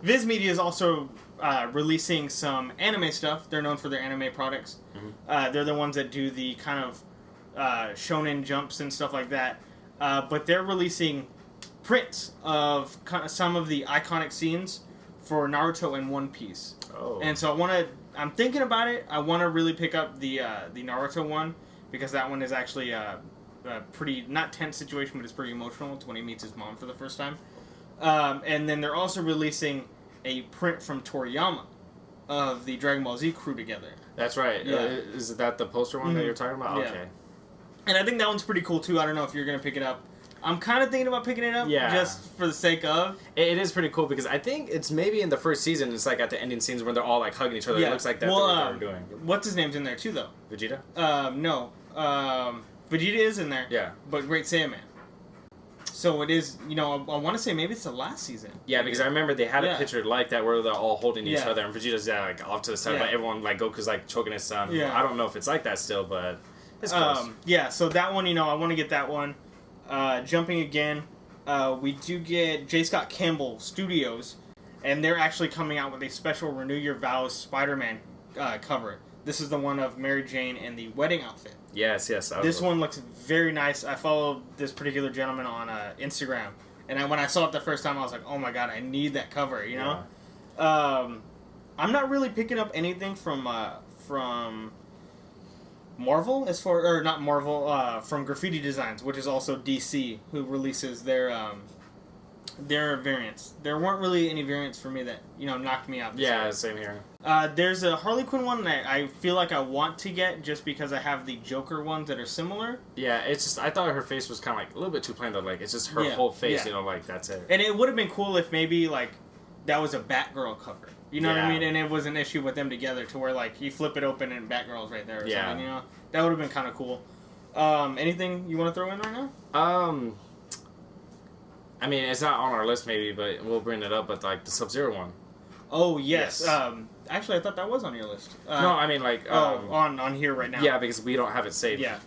Viz Media is also releasing some anime stuff. They're known for their anime products. Mm-hmm. They're the ones that do the kind of shonen jumps and stuff like that. But they're releasing prints of some of the iconic scenes for Naruto and One Piece. Oh. And so I'm thinking about it. I want to really pick up the Naruto one, because that one is actually a pretty, not tense situation, but it's pretty emotional. It's when he meets his mom for the first time. And then they're also releasing a print from Toriyama of the Dragon Ball Z crew together. That's right. Yeah. Is that the poster one that you're talking about? Yeah. Okay. And I think that one's pretty cool too. I don't know if you're going to pick it up. I'm kind of thinking about picking it up, just for the sake of. It is pretty cool, because I think it's maybe in the first season, it's like at the ending scenes when they're all like hugging each other. Yeah. It looks like that's what they're doing. What's his name's in there too, though? Vegeta? No. Vegeta is in there. Yeah. But Great Saiyaman. So it is, I want to say maybe it's the last season. Yeah, because I remember they had a picture like that where they're all holding each other, and Vegeta's like off to the side, but everyone, like Goku's like choking his son. Yeah. I don't know if it's like that still, but it's close. Yeah, so that one, I want to get that one. Jumping again, we do get J. Scott Campbell Studios, and they're actually coming out with a special Renew Your Vows SpiderMan cover. This is the one of Mary Jane in the wedding outfit. Yes. This one looks very nice. I follow this particular gentleman on Instagram, and when I saw it the first time, I was like, oh my god, I need that cover, Yeah. I'm not really picking up anything from Marvel, not Marvel, from Graffiti Designs, which is also DC, who releases their variants. There weren't really any variants for me that, knocked me out. Yeah, same here. There's a Harley Quinn one that I feel like I want to get just because I have the Joker ones that are similar. Yeah, it's just, I thought her face was kind of like a little bit too plain, though. Like, it's just her whole face, like, that's it. And it would have been cool if maybe, like, that was a Batgirl cover. You know what I mean? And it was an issue with them together to where, like, you flip it open and Batgirl's right there or something, That would have been kind of cool. Anything you want to throw in right now? I mean, it's not on our list maybe, but we'll bring it up, but, like, the Sub-Zero one. Oh, yes. Actually, I thought that was on your list. No, I mean, like... on here right now. Yeah, because we don't have it saved. Yeah.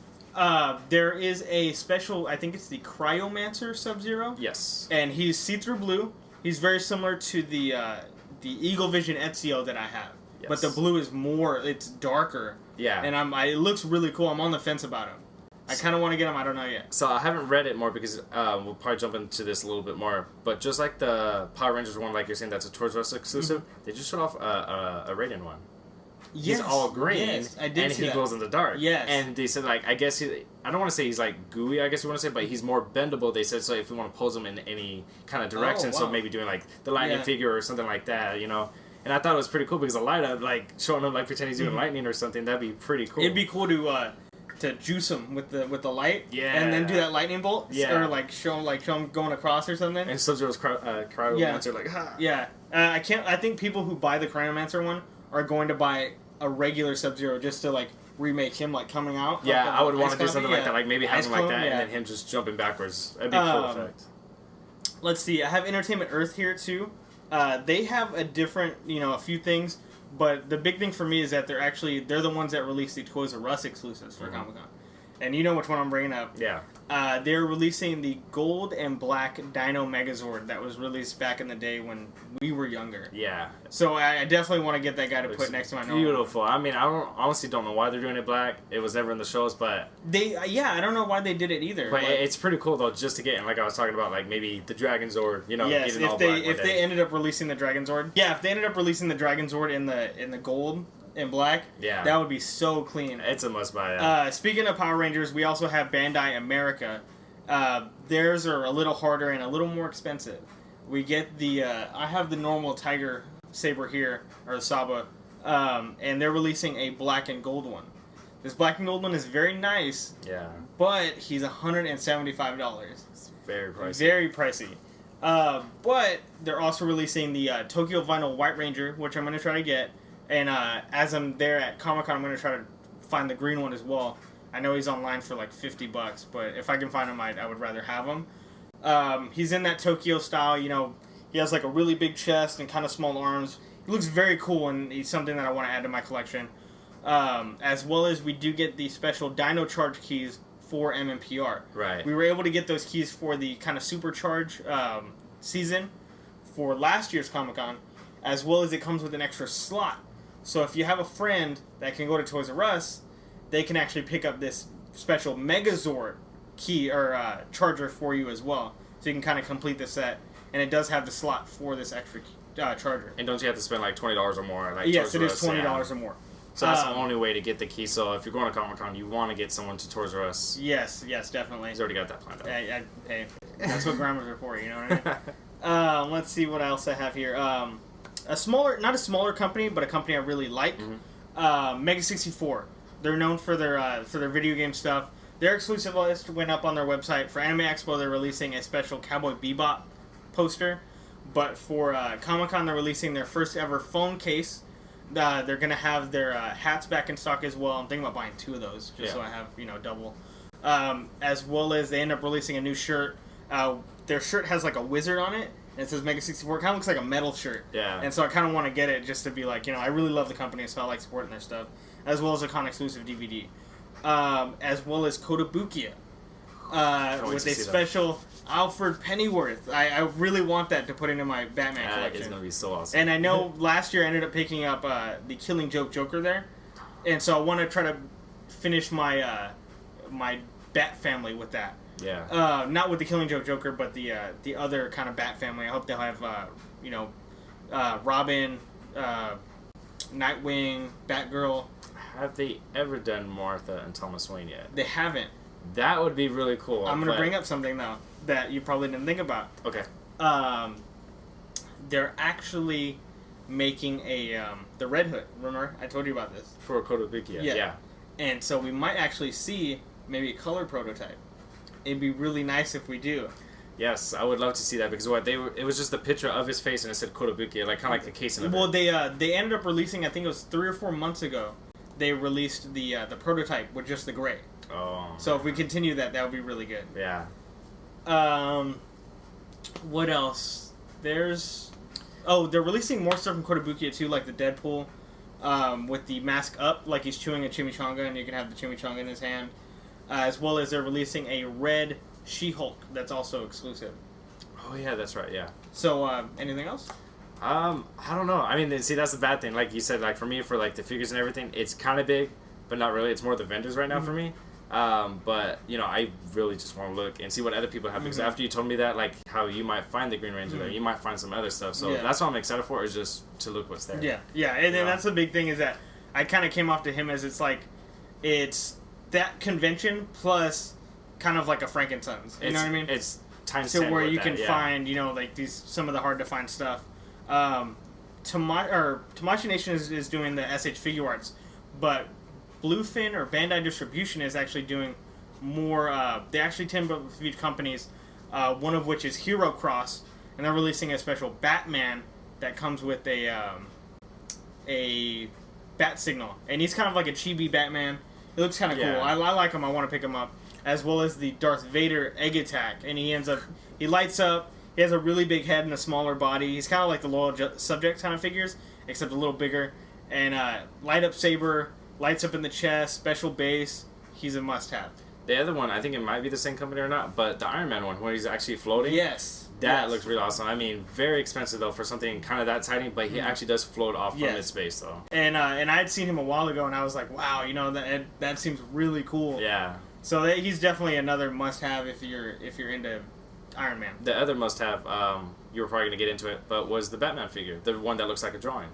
There is a special, I think it's the Cryomancer Sub-Zero. Yes. And he's see-through blue. He's very similar to the Eagle Vision Ezio that I have. Yes. But the blue is it's darker. Yeah. And it looks really cool. I'm on the fence about him. I kind of want to get him. I don't know yet. So I haven't read it more because we'll probably jump into this a little bit more. But just like the Power Rangers one, like you're saying, that's a Toys R Us exclusive. Mm-hmm. They just showed off a Raiden one. Yes. He's all green. Yes, I did see that. And he glows in the dark. Yes. And they said, like, I guess I don't want to say he's like gooey, I guess you want to say, but he's more bendable. They said, so if we want to pose him in any kind of direction, so maybe doing like the lightning figure or something like that, And I thought it was pretty cool because the light up, like showing him like pretend he's doing lightning or something, that'd be pretty cool. It'd be cool to juice him with the light, and then do that lightning bolt, or like show him going across or something. And Sub-Zero's Cryomancer, like I think people who buy the Cryomancer one are going to buy a regular Sub-Zero just to like remake him like coming out. Yeah, I would want to do something like that, like maybe have him like that, and then him just jumping backwards. That'd be a cool effect. Let's see, I have Entertainment Earth here too. They have a different, a few things. But the big thing for me is that they're the ones that release the Toys R Us exclusives for Comic-Con. And you know which one I'm bringing up. Yeah. They're releasing the gold and black Dino Megazord that was released back in the day when we were younger. Yeah. So I definitely want to get that guy to put next to my normal. Beautiful. I mean, I honestly don't know why they're doing it black. It was never in the shows, but... I don't know why they did it either. But it's pretty cool, though, just to get, and like I was talking about, like maybe the Dragon Zord, yes, getting all black. If they ended up releasing the Dragon Zord... Yeah, if they ended up releasing the Dragon Zord in the gold... in black, that would be so clean. It's a must buy. Speaking of Power Rangers, we also have Bandai America. Theirs are a little harder and a little more expensive. We get I have the normal Tiger Saber here, or the Saba, and they're releasing a black and gold one. This black and gold one is very nice. Yeah. But he's $175. It's very pricey. Very pricey. But they're also releasing the Tokyo Vinyl White Ranger, which I'm going to try to get. And as I'm there at Comic-Con, I'm going to try to find the green one as well. I know he's online for like $50, but if I can find him, I would rather have him. He's in that Tokyo style, he has like a really big chest and kind of small arms. He looks very cool, and he's something that I want to add to my collection. As well as we do get the special Dino Charge keys for MMPR. Right. We were able to get those keys for the kind of Supercharge season for last year's Comic-Con. as well as it comes with an extra slot. So if you have a friend that can go to Toys R Us, they can actually pick up this special Megazord key or charger for you as well. So you can kind of complete the set, and it does have the slot for this extra charger. And don't you have to spend like $20 or more? Like yes, it is $20 or more. So that's the only way to get the key. So if you're going to Comic-Con, you want to get someone to Toys R Us. Yes, definitely. He's already got that planned out. Hey, that's what grandmas are for, you know what I mean? Let's see what else I have here. Not a smaller company, but a company I really like. Mega 64. They're known for their video game stuff. Their exclusive list went up on their website. For Anime Expo, they're releasing a special Cowboy Bebop poster. But for Comic-Con, they're releasing their first ever phone case. They're going to have their hats back in stock as well. I'm thinking about buying 2 of those, just so I have, double. As well as they end up releasing a new shirt. Their shirt has like a wizard on it. And it says Mega 64. It kind of looks like a metal shirt. Yeah. And so I kind of want to get it just to be like, I really love the company, so I like supporting their stuff. As well as a con-exclusive DVD. As well as Kotobukiya. With a special Alfred Pennyworth. I really want that to put into my Batman collection. It's going to be so awesome. And I know last year I ended up picking up the Killing Joke Joker there. And so I want to try to finish my my Bat family with that. Yeah. Not with the Killing Joke Joker, but the other kind of Bat family. I hope they'll have, Robin, Nightwing, Batgirl. Have they ever done Martha and Thomas Wayne yet? They haven't. That would be really cool. I'm going to bring up something, though, that you probably didn't think about. Okay. They're actually making the Red Hood. Remember? I told you about this. For Kotobukiya. Yeah. And so we might actually see maybe a color prototype. It'd be really nice if we do. Yes, I would love to see that because it was just the picture of his face and it said Kotobukiya, like kind of like the casing of it. Well, they ended up releasing, I think it was 3 or 4 months ago, they released the prototype with just the gray. Oh. So if we continue that would be really good. Yeah. What else? They're releasing more stuff from Kotobukiya too, like the Deadpool, with the mask up, like he's chewing a chimichanga, and you can have the chimichanga in his hand. As well as they're releasing a red She-Hulk that's also exclusive. Oh yeah, that's right. Yeah. So anything else? I don't know. I mean, see, that's the bad thing. Like you said, like for me, for like the figures and everything, it's kind of big, but not really. It's more the vendors right now for me. But I really just want to look and see what other people have because after you told me that, like how you might find the Green Ranger there, you might find some other stuff. So that's what I'm excited for, is just to look what's there. Yeah, and that's the big thing is that I kind of came off to him as it's that convention plus kind of like a Frankenstein's. You know what I mean? It's times so 10 where you that, can find like some of the hard to find stuff. Tamashi Nation is doing the SH Figure Arts, but Bluefin or Bandai Distribution is actually doing more. They actually team up with each companies, one of which is Hero Cross, and they're releasing a special Batman that comes with a bat signal, and he's kind of like a chibi Batman. It looks kind of cool. I like him. I want to pick him up, as well as the Darth Vader Egg Attack, and he lights up. He has a really big head and a smaller body. He's kind of like the Loyal Subject kind of figures, except a little bigger. And light up saber, lights up in the chest, special base. He's a must-have. The other one, I think it might be the same company or not, but the Iron Man one, where he's actually floating. Yes. That looks really awesome. I mean, very expensive, though, for something kind of that tiny, but he actually does float off from its base, though. And I had seen him a while ago, and I was like, wow, that seems really cool. Yeah. So he's definitely another must-have if you're into Iron Man. The other must-have, you were probably going to get into it, but was the Batman figure, the one that looks like a drawing.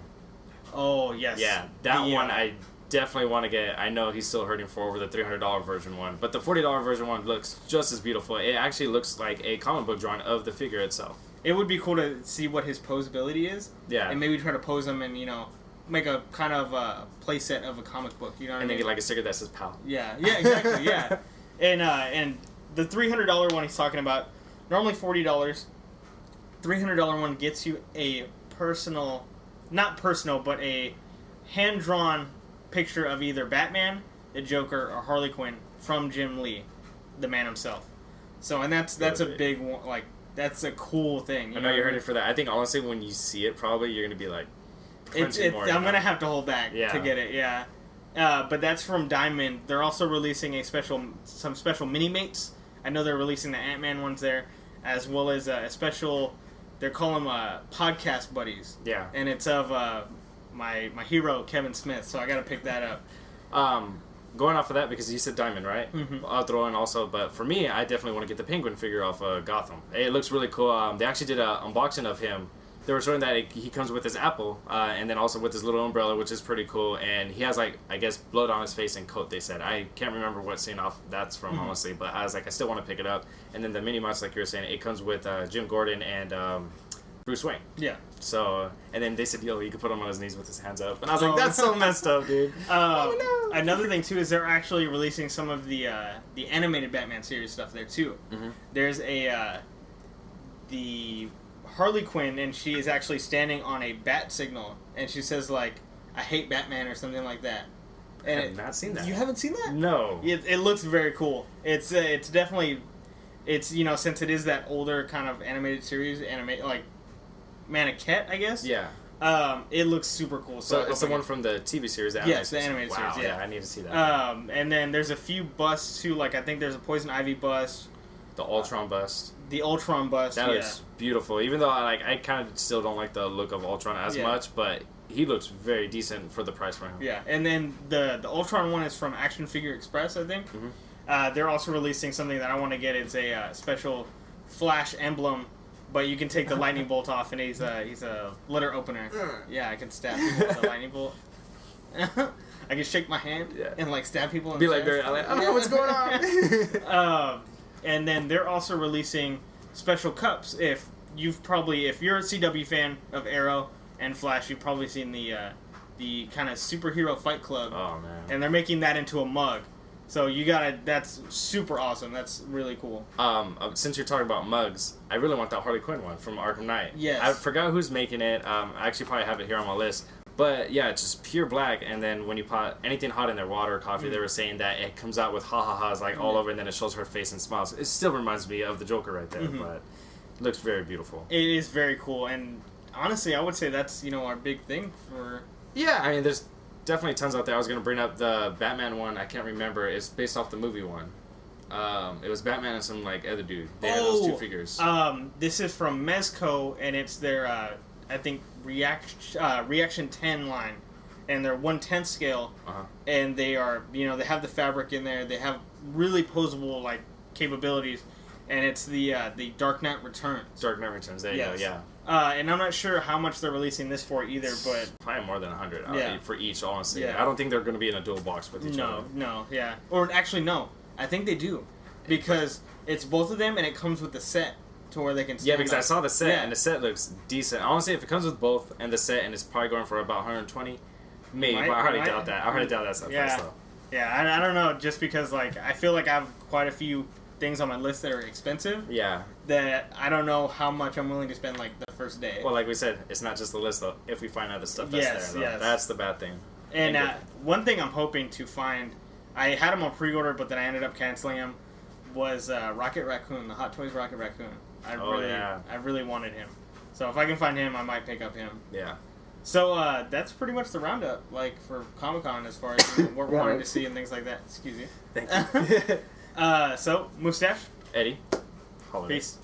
Oh, yes. Yeah, that one I definitely want to get. I know he's still hurting for over the $300 version one, but the $40 version one looks just as beautiful. It actually looks like a comic book drawing of the figure itself. It would be cool to see what his posability is. Yeah. And maybe try to pose him and, make a kind of play set of a comic book. You know what I mean? And then get like a sticker that says PAL. Yeah, exactly, yeah. And the $300 one he's talking about, normally $40. $300 one gets you a not personal, but a hand-drawn picture of either Batman, the Joker, or Harley Quinn from Jim Lee, the man himself. So, and that's a big one, that's a cool thing. I know you're hurting for that. I think honestly, when you see it, probably you're gonna be like, I'm gonna have to hold back to get it. Yeah, but that's from Diamond. They're also releasing some special mini mates. I know they're releasing the Ant-Man ones there, as well as a special They're calling them podcast buddies. Yeah. And it's of my hero Kevin Smith, so I gotta pick that up. Going off of that, because you said Diamond, right? Mm-hmm. I'll throw in also, but for me, I definitely want to get the Penguin figure off Gotham. It looks really cool. They actually did an unboxing of him. They were showing that he comes with his apple, and then also with his little umbrella, which is pretty cool. And he has, like, I guess, blood on his face and coat, they said. I can't remember what scene off that's from, honestly, but I was like, I still want to pick it up. And then the mini mouse, like you were saying, it comes with Jim Gordon and Bruce Wayne. Yeah. So, and then they said, yo, you could put him on his knees with his hands up. And I was like, that's so messed up, dude. Oh, no. Another thing, too, is they're actually releasing some of the animated Batman series stuff there, too. Mm-hmm. There's the Harley Quinn, and she is actually standing on a bat signal, and she says, like, I hate Batman or something like that. And I have not seen that. You haven't seen that? No. It looks very cool. It's definitely, you know, since it is that older kind of animated series, like, Maniquette, I guess? Yeah. It looks super cool. So it's the one from the TV series, the animated yes, the animated series, yeah. I need to see that. And then there's a few busts, too, like, I think there's a Poison Ivy bust. The Ultron bust. The Ultron bust, That looks beautiful. Even though I kind of still don't like the look of Ultron as much, but he looks very decent for the price for him. Yeah, and then the Ultron one is from Action Figure Express, I think. Mm-hmm. They're also releasing something that I want to get. It's a special Flash emblem, but you can take the lightning bolt off, and he's a letter opener. Yeah, I can stab people with a lightning bolt. I can shake my hand and like stab people. In Be the like, chest. I don't know what's going on. And then they're also releasing special cups. If you're a CW fan of Arrow and Flash, you've probably seen the kind of superhero fight club. Oh man! And they're making that into a mug. So that's super awesome. That's really cool. Since you're talking about mugs, I really want that Harley Quinn one from Arkham Knight. Yes. I forgot who's making it. I actually probably have it here on my list. But yeah, it's just pure black, and then when you put anything hot in there, water or coffee, they were saying that it comes out with ha-ha-has like all over, and then it shows her face and smiles. It still reminds me of the Joker right there, but it looks very beautiful. It is very cool, and honestly, I would say that's, you know, our big thing for... Yeah, I mean, there's definitely tons out there. I was going to bring up the Batman one. I can't remember. It's based off the movie one. It was Batman and some, like, other dude. They had those two figures. This is from Mezco, and it's their, I think, Reaction 10 line. And they're 1/10 scale. And they are, you know, they have the fabric in there. They have really posable, like, capabilities. And it's the Dark Knight Returns. Dark Knight Returns, there you go, yeah. And I'm not sure how much they're releasing this for either, but... Probably more than 100 for each, honestly. Yeah. I don't think they're going to be in a dual box with each other. No, yeah. Or actually, no. I think they do. Because it's both of them, and it comes with the set to where they can stand because up. I saw the set, and the set looks decent. Honestly, if it comes with both and the set, and it's probably going for about 120, maybe, but I already doubt that. I already doubt that stuff. Yeah, I don't know, just because, like, I feel like I have quite a few things on my list that are expensive. Yeah. That I don't know how much I'm willing to spend, like, the first day. Well, like we said, it's not just the list, though. If we find out the stuff that's there, though, that's the bad thing. And one thing I'm hoping to find, I had them on pre-order, but then I ended up canceling them, was Rocket Raccoon, the Hot Toys Rocket Raccoon. I really wanted him. So if I can find him, I might pick up him. Yeah. So that's pretty much the roundup, like, for Comic-Con as far as what we're wanting to see and things like that. Excuse me. Thank you. So, Moostash. Eddie. Peace.